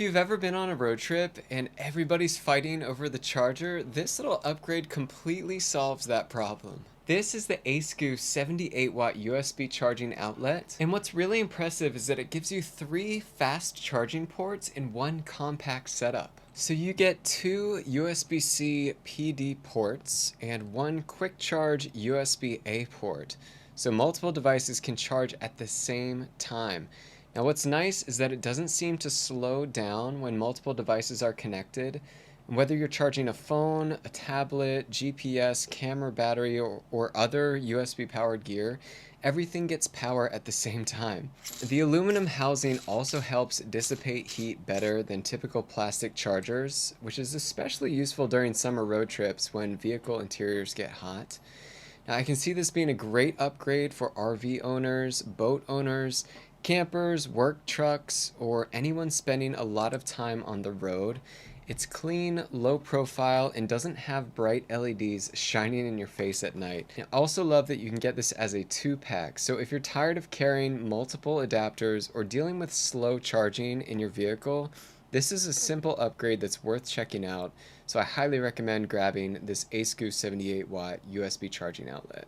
If you've ever been on a road trip and everybody's fighting over the charger, this little upgrade completely solves that problem. This is the Acegoo 78W USB charging outlet, and what's really impressive is that it gives you 3 fast charging ports in one compact setup. So you get 2 USB-C PD ports and 1 quick charge USB-A port, so multiple devices can charge at the same time. Now what's nice is that it doesn't seem to slow down when multiple devices are connected. And whether you're charging a phone, a tablet, GPS, camera, battery, or other USB powered gear, everything gets power at the same time. The aluminum housing also helps dissipate heat better than typical plastic chargers, which is especially useful during summer road trips when vehicle interiors get hot. Now I can see this being a great upgrade for RV owners, boat owners, campers, work trucks, or anyone spending a lot of time on the road. It's clean, low profile, and doesn't have bright LEDs shining in your face at night. I also love that you can get this as a 2-pack, so if you're tired of carrying multiple adapters or dealing with slow charging in your vehicle, this is a simple upgrade that's worth checking out, so I highly recommend grabbing this Acegoo 78W USB charging outlet.